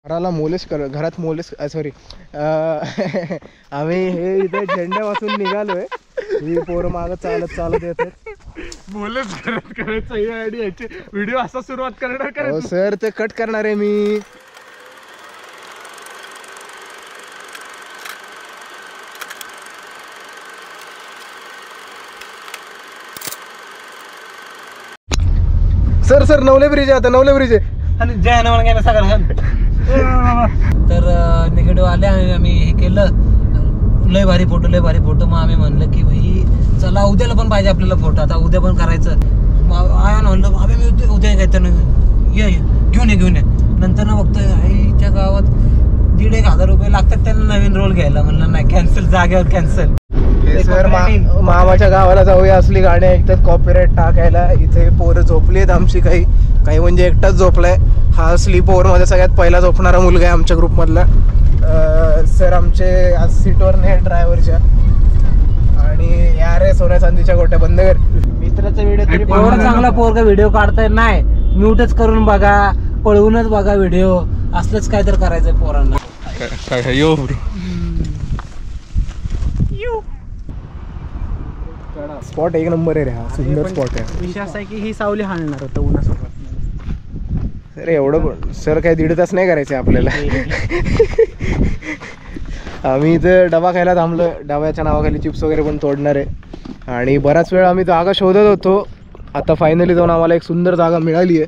घराला घरात मोलेस सॉरी आम्ही हे इथे झेंड्यापासून निघालोय. ही पोरं मागं चालत येतात. मोलेस घरात करायचं ही आयडिया याची व्हिडिओ असा सुरुवात करणार का? हो सर ते कट करणार आहे मी. सर नवले ब्रिज आहे. आता नवले ब्रिज आहे आणि जय हनुमान गेला सगळं. तर निगेटिव्ह आले आणि आम्ही हे केलं लय भारी फोटो. मग आम्ही म्हणलं की भाई चला उद्याला पण पाहिजे आपल्याला फोटो. आता उद्या पण करायचं. आया म्हणलं आम्ही मी उद्या काय ये घेऊन ये. नंतर ना बघतोय आईच्या गावात 1,500 रुपये लागतात त्यांना नवीन रोल घ्यायला. म्हणलं नाही कॅन्सल, जागेवर कॅन्सल. सर मामाच्या गावाला जाऊया. असली गाणी ऐकतात कॉपीराईट टाकायला. इथे पोरं झोपली आहेत आमची. काही म्हणजे एकटाच झोपलाय. हा स्लीप ओव्हर मध्ये सगळ्यात पहिला झोपणारा मुलगा आहे आमच्या ग्रुप मधला. सर आमचे आज सीटवर नाही ड्रायव्हरच्या. आणि यार रे सोन्या चांदीच्या गोट्या बंद कर. मित्राचा व्हिडिओ तरी एवढा चांगला पोरगा व्हिडिओ काढताय नाही. म्यूटच करून बघा, पळवूनच बघा व्हिडिओ. असलंच काय तर करायचंय पोरांना. स्पॉट एक नंबर आहे रे. हा सुंदर स्पॉट आहे. विषय असा आहे की ही सावली हाणणार होतं उन्हासोबत. सर एवढं पण सर काय 1.5 तास नाही करायचे आपल्याला. आम्ही इथं डबा खायला थांबलो. डब्याच्या नावाखाली चिप्स वगैरे पण तोडणार आहे. आणि बराच वेळ आम्ही जागा शोधत होतो. आता फायनली जाऊन आम्हाला एक सुंदर जागा मिळाली आहे.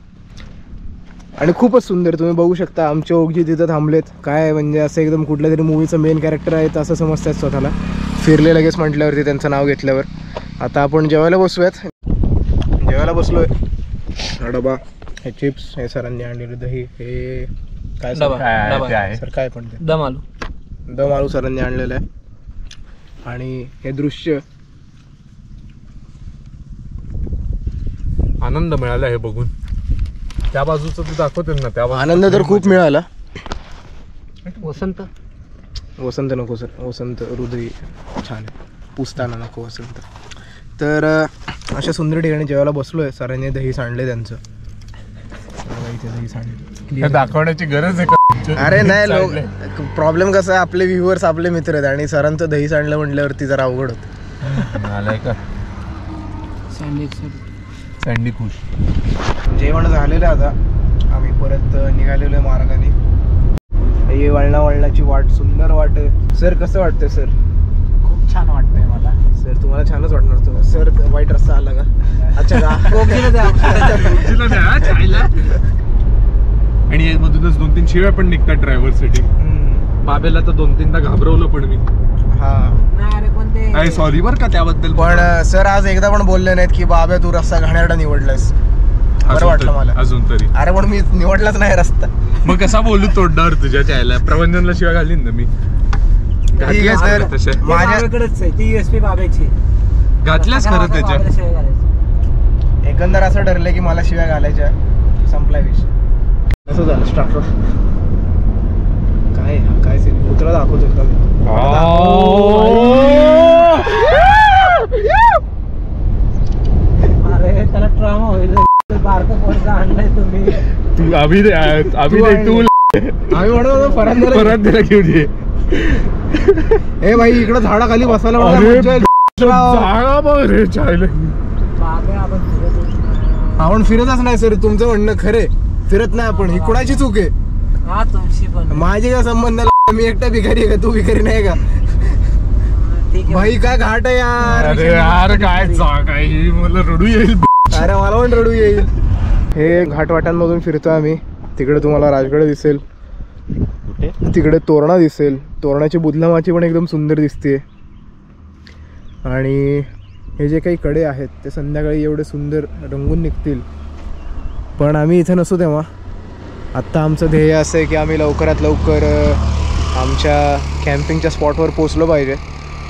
आणि खूपच सुंदर. तुम्ही बघू शकता आमचे ओगजी तिथं थांबलेत. काय म्हणजे असं एकदम कुठल्या तरी मूवीचं मेन कॅरेक्टर आहेत असं समजतात स्वतःला. फिरले लगेच म्हटल्यावरती त्यांचं नाव घेतल्यावर. आता आपण जेवायला बसूयात. जेवायला बसलोय. डबा, हे चिप्स, हे सरांनी आणलेले दही, हे काय सर काय पण दम आलू सरांनी आणलेलं आहे. आणि हे दृश्य आनंद मिळाला हे बघून. त्या बाजूचं तू दाखवते ना. त्या आनंद तर खूप मिळाला. वसंत नको सर. वसंत हृदय छान आहे. पुसताना नको वसंत. तर अशा सुंदर ठिकाणी जेवायला बसलोय. सरांनी दही सांडले त्यांचं. दही सांडले दाखवण्याची गरज आहे का? अरे नाही लोक प्रॉब्लेम कसा आहे आपले व्ह्युअर्स आपले मित्र आहेत. आणि सरांचं दही सांडलं म्हटल्यावरती जरा अवघड होत. सँडी खुश. जेवण झालेलं आता. आम्ही परत निघालेलो आहे मार्गाने. ही वळणाची वाट सुंदर वाट. सर कसं वाटतंय सर? खूप छान वाटतंय मला. सर तुम्हाला छानच वाटणार. तुम्ही सर वाईट रस्ता आला का? अच्छा आणि यामधूनच 2-3 शिव्या पण निघतात ड्रायव्हर साठी. बाबेला तर 2-3दा घाबरवलं पण मी. हा सॉरी बर का त्याबद्दल. पण सर आज एकदा पण बोलले नाहीत की बाबा तू रस्ता घाणेरडा निवडलास. बरं वाटलं मला अजून तरी. अरे पण मी निवडलाच नाही रस्ता. मग कसा बोलू तोडणार तुझ्या चायला? प्रबंधनला शिवाय घालीन ना मी. ठीक आहे सर. माझ्याकडेच आहे ती USP बाबाची. घातल्यास खरं त्याच्या. एकंदर असं ठरलं की मला शिव्या घालायच्या. संपला विषय. कसं झालं स्टार्टर? काय कुत्रा दाखवतो अरे त्याला ट्रॉमा होईल. बारकं पोरगं आणलंय तुम्ही. तू आम्ही तू आम्ही म्हणतो परत दिला घेऊन ये. ए भाई इकडं झाडाखाली बसायला आपण फिरतच नाही सर. तुमचं म्हणणं खरे. फिरत नाही आपण. ही कुणाची चूक आहे? माझी काय संबंध? मी एकटा भिकारी आहे का? तू भिकारी नाही का? भाई काय घाट आहे यार. अरे यार काय जागा आहे. मला रडू येईल. अरे मला पण रडू येईल. हे घाटवाटांमधून फिरतो आम्ही. तिकडे तुम्हाला राजगड दिसेल. तिकडे तोरणा दिसेल. तोरणाची बुधलामाची पण एकदम सुंदर दिसते. आणि हे जे काही कडे आहेत ते संध्याकाळी एवढे सुंदर रंगून निघतील. पण आम्ही इथे नसू तेव्हा. आत्ता आमचं ध्येय असं आहे की आम्ही लवकरात लवकर आमच्या कॅम्पिंगच्या स्पॉटवर पोचलो पाहिजे.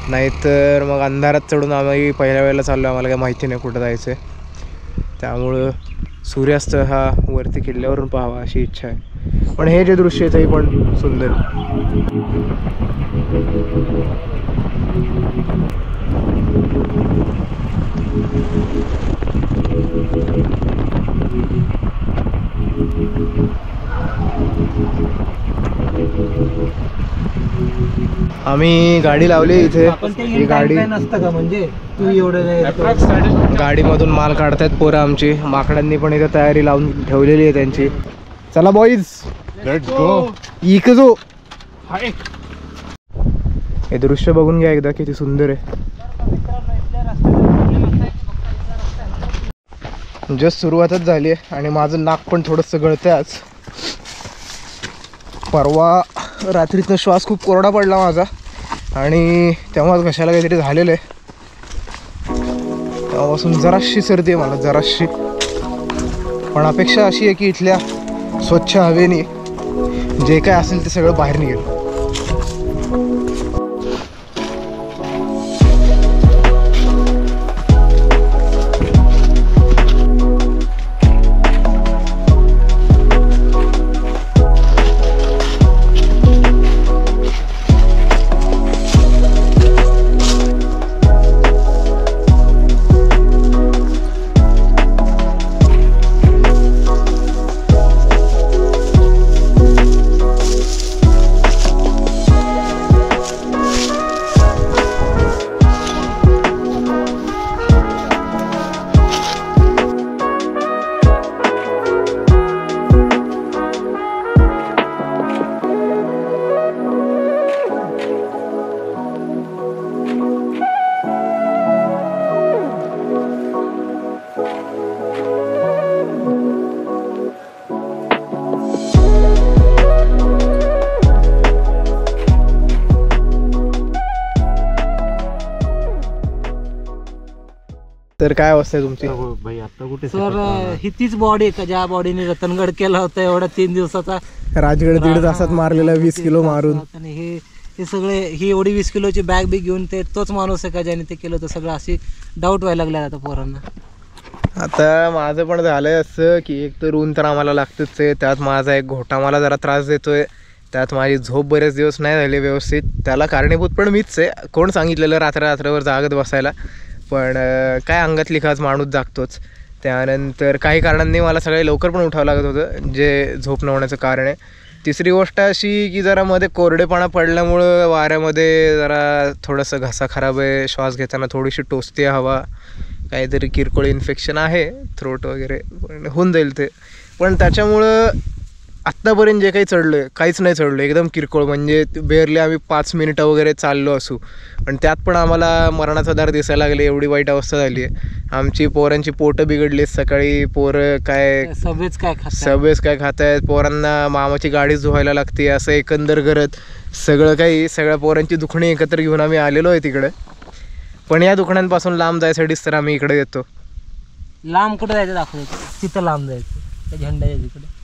नाहीतर मग अंधारात चढून आम्ही पहिल्या वेळेला चाललो. आम्हाला काही माहिती नाही कुठं जायचं आहे. त्यामुळं सूर्यास्त हा वरती किल्ल्यावरून पाहावा अशी इच्छा आहे. पण हे जे दृश्य आहे ते पण सुंदर. आम्ही गाडी लावली इथे. पण ते ही गाडी नसतं का म्हणजे तू एवढं Approx 3.5 गाडीमधून माल काढतायत पोरं आमची. माकडांनी पण इथे तयारी लावून ठेवलेली आहे त्यांची. चला बॉईज लेट्स गो. इक जो. हाय. हे दृश्य बघून घ्या एकदा, किती सुंदर आहे. जस्ट सुरुवातच झाली आहे आणि माझं नाक पण थोडंसं गळतंय आज. परवा रात्रीतनं श्वास खूप कोरडा पडला माझा आणि तेव्हाच घशाला काहीतरी झालेलं आहे. तेव्हापासून जराशी सर्दी आहे मला, जराशी. पण अपेक्षा अशी आहे की इथल्या स्वच्छ हवेने जे काय असेल ते सगळं बाहेर निघेल. तर काय अवस्था आहे तुमची? भाई आता कुठे सर ही तीच बॉडी का ज्या बॉडीने रतनगड केला होता एवढा 3 दिवसाचा. राजगड 1.5 तासात मारलेला 20 किलो मारून. आणि हे सगळे ही एवढी 20 किलोची बॅग बी घेऊन ते तोच माणूस आहे का ज्याने ते केलं होतं सगळं, अशी डाऊट व्हायला लागला आता पोरांना. आता माझं पण झालंय असं की एक तर ऊन तर आम्हाला लागतच आहे, त्यात माझा एक घोटा मला जरा त्रास देतोय, त्यात माझी झोप बरेच दिवस नाही झाली व्यवस्थित. त्याला कारणीभूत पण मीच आहे. कोण सांगितलेलं रात्रभर जागत बसायला, पण काय अंगातली खास माणूस जागतोच. त्यानंतर काही कारणांनी मला सगळे लवकर पण उठावं लागत होतं, जे झोप न होण्याचं कारण आहे. तिसरी गोष्ट अशी की जरा मध्ये कोरडेपणा पडल्यामुळं वाऱ्यामध्ये जरा थोडंसं घसा खराब आहे, श्वास घेताना थोडीशी टोचते हवा, काहीतरी किरकोळ इन्फेक्शन आहे थ्रोट वगैरे, पण होऊन जाईल ते. पण त्याच्यामुळं आत्तापर्यंत जे काही चढलो आहे काहीच नाही चढलो, एकदम किरकोळ. म्हणजे बेअरली आम्ही 5 मिनिटं वगैरे चाललो असू, पण त्यात पण आम्हाला मरणाचा दार दिसायला लागले, एवढी वाईट अवस्था झाली आहे आमची. पोरांची पोटं बिघडली, सकाळी पोरं काय सगळेच काय खात आहेत, पोरांना मामाची गाडीच धुवायला लागते, असं एकंदर करत सगळ्या पोरांची दुखणी एकत्र घेऊन आम्ही आलेलो आहे तिकडे. पण या दुखण्यांपासून लांब जायसाठीच तर आम्ही इकडे येतो. लांब कुठं जायचं दाखवायचं, तिथं लांब जायचं, त्या झेंड्याच्या तिकडे.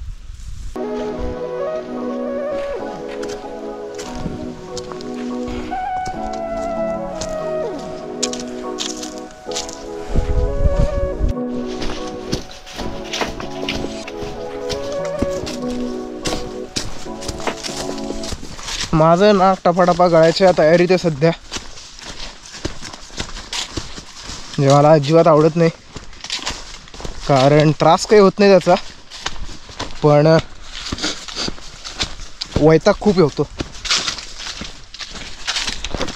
माझं नाक टपाटपा गळायच्या तयारीत आहे सध्या, जे मला अजिबात आवडत नाही. कारण त्रास काही होत नाही त्याचा, पण वैताग खूप होतो.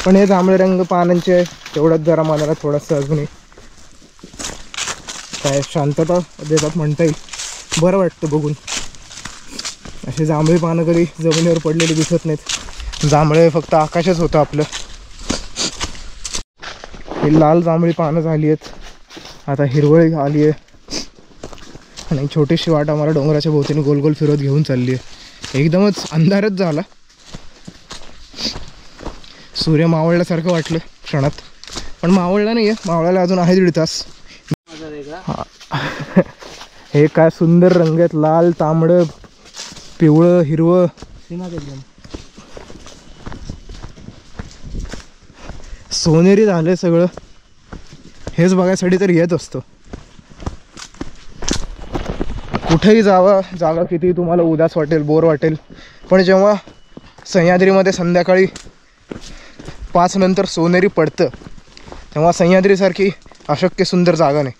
पण हे जांभळे रंग पानांचे तेवढंच जरा मनाला थोडंसं अजूनही काय शांतता देतात म्हणता येईल. बरं वाटतं बघून. असे जांभळी पानं कधी जमिनीवर पडलेली दिसत नाहीत. जांभळे फक्त आकाशच होतं आपलं. ही लाल जांभळी पानं झाली आहेत, आता हिरवळी आली आहे आणि छोटीशी वाट आम्हाला डोंगराच्या भोवतीने गोल गोल फिरवत घेऊन चालली आहे. एकदमच अंधारच झाला, सूर्य मावळल्यासारखं वाटलं क्षणात, पण मावळला नाही आहे, मावळायला अजून आहे 1.5 तास. हे काय सुंदर रंग आहेत, लाल, तांबडं, पिवळं, हिरवं, सोनेरी झालं सगळं. हेच बघायसाठी तर येत असतो. कुठेही जावा, जागा किती तुम्हाला उदास वाटेल, बोर वाटेल, पण जेव्हा सह्याद्रीमध्ये संध्याकाळी 5 नंतर सोनेरी पडतं, तेव्हा सह्याद्रीसारखी अशक्य सुंदर जागा नाही.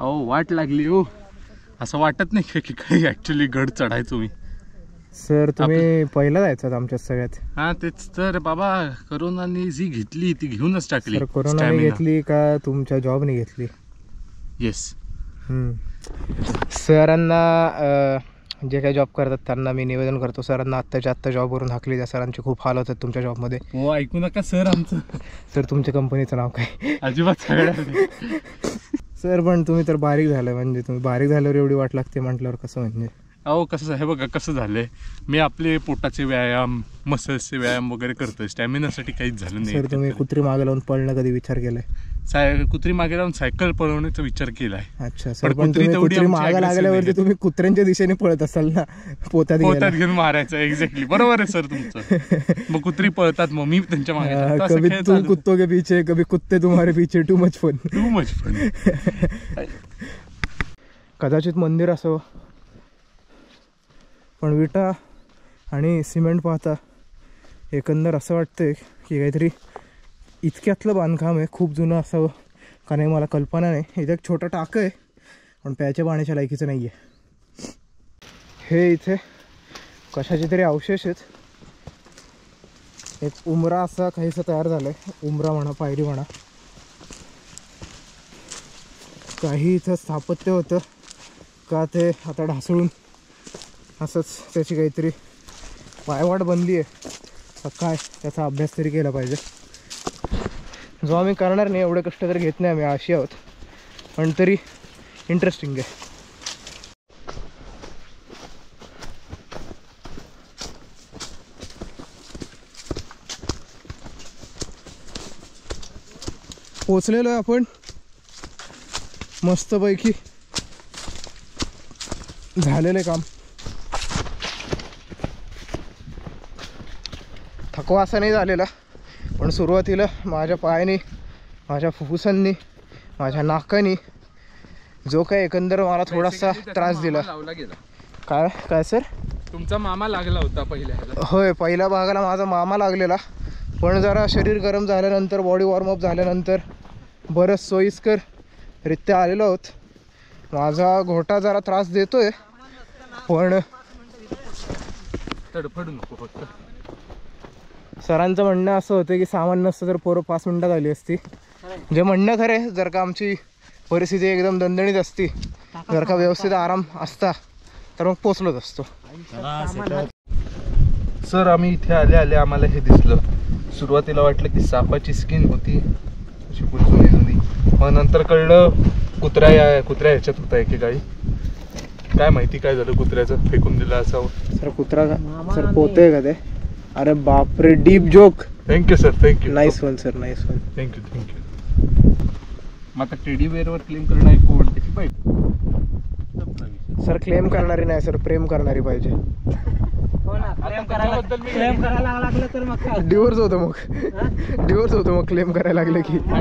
अहो वाट लागली हो. असं वाटत नाही की काही ऍक्च्युली गड चढायचो मी. सर तुम्ही पहिला जायचं आमच्या सगळ्यात. हा तेच तर बाबा, कोरोनाने जी घेतली ती घेऊनच टाकली. सर कोरोनाने घेतली का तुमच्या जॉबने घेतली? येस. सरांना जे काही जॉब करतात त्यांना मी निवेदन करतो, सरांना आत्ताच्या आत्ता जॉबवरून हाकली द्या. सरांचे खूप हाल होतात तुमच्या जॉबमध्ये. हो ऐकू नका सर आमचं. सर तुमच्या कंपनीचं नाव काय? अजिबात सगळ्या. सर पण तुम्ही तर बारीक झालं, म्हणजे तुम्ही बारीक झाल्यावर एवढी वाट लागते म्हटल्यावर कसं म्हणजे? अहो कसं आहे बघा, कसं झालंय, मी आपले पोटाचे व्यायाम, मसल्सचे व्यायाम वगैरे करतोय, स्टॅमिनासाठी काहीच झालं नाही. सर तुम्ही कुत्री मागे लावून पळणं कधी विचार केलाय? कुत्री मागे लावून सायकल पळवण्याचा विचार केलाय. अच्छा सर, पण तुम्ही कुत्री मागे लागल्यावरती तुम्ही कुत्र्यांच्या दिशेने पळत असाल ना, पोतात घेऊन मारायचं. एक्झॅक्टली बरोबर आहे सर तुमचं. मग कुत्री पळतात, मग मी त्यांच्या मागे. कभी तुम कुत्तों के पीछे, कभी कुत्ते तुम्हारे पीछे. Too much fun. Too much fun. कदाचित मंदिर असावं, पण विटा आणि सिमेंट पाहता एकंदर असं वाटतंय की काहीतरी इतक्यातलं बांधकाम आहे, खूप जुनं असावं का नाही मला कल्पना नाही. इथे एक छोटं टाकं आहे, पण प्यायच्या पाण्याच्या लायकीचं नाही आहे. हे इथे कशाचे तरी अवशेष आहेत. एक उमरा असा काहीसा तयार झाला आहे, उमरा म्हणा, पायरी म्हणा. काही इथं स्थापत्य होतं का ते आता ढासळून असंच त्याची काहीतरी पायवाट बनली आहे काय, त्याचा अभ्यास तरी केला पाहिजे. जो आम्ही करणार नाही, एवढे कष्ट तर घेत नाही आम्ही, अशी आहोत, पण तरी इंटरेस्टिंग आहे. पोचलेलो आहे आपण मस्तपैकी. झालेलं काम. थकवा असा नाही झालेला, पण सुरुवातीला माझ्या पायाने, माझ्या फुफ्फुसांनी, माझ्या नाकानी जो काही एकंदर मला थोडासा त्रास दिला. काय काय सर? तुमचा मामा लागला होता पहिल्या. होय, पहिल्या भागाला माझा मामा लागलेला, पण जरा शरीर गरम झाल्यानंतर, बॉडी वॉर्मअप झाल्यानंतर बरंच सोयीस्कर रित्या आलेलो आहोत. माझा घोटा जरा त्रास देतोय, पण तडफडू नको फक्त. सरांचं म्हणणं असं होतं की सामान नसतं तर पोरं 5 मिनिटात आली असती. जे म्हणणं खरं आहे, जर का आमची परिस्थिती एकदम दणदणीत असती, जर का व्यवस्थित आराम असता, तर मग पोचलोच असतो. सर आम्ही इथे आले आले आम्हाला हे दिसलं. सुरुवातीला वाटलं की सापाची स्किन होती अशी जुनी जुनी, मग नंतर कळलं कुत्र्या ह्याच्यात होता एकेकाळी. काय माहिती काय झालं, कुत्र्याचं फेकून दिलं असावं. सर कुत्रा सर पोते का ते? अरे बापरे, deep joke. Thank you sir, thank you. Nice one sir, nice one. Thank you thank you. मग आता टेडी बेअरवर क्लेम करणारी कोण त्याची पाहिजे? सर क्लेम करणारी नाही सर, प्रेम करणारी पाहिजे. क्लेम करायला लागलं तर मग काय? डिवोर्स होतो मग, डिवोर्स होतो मग क्लेम करायला लागलं की.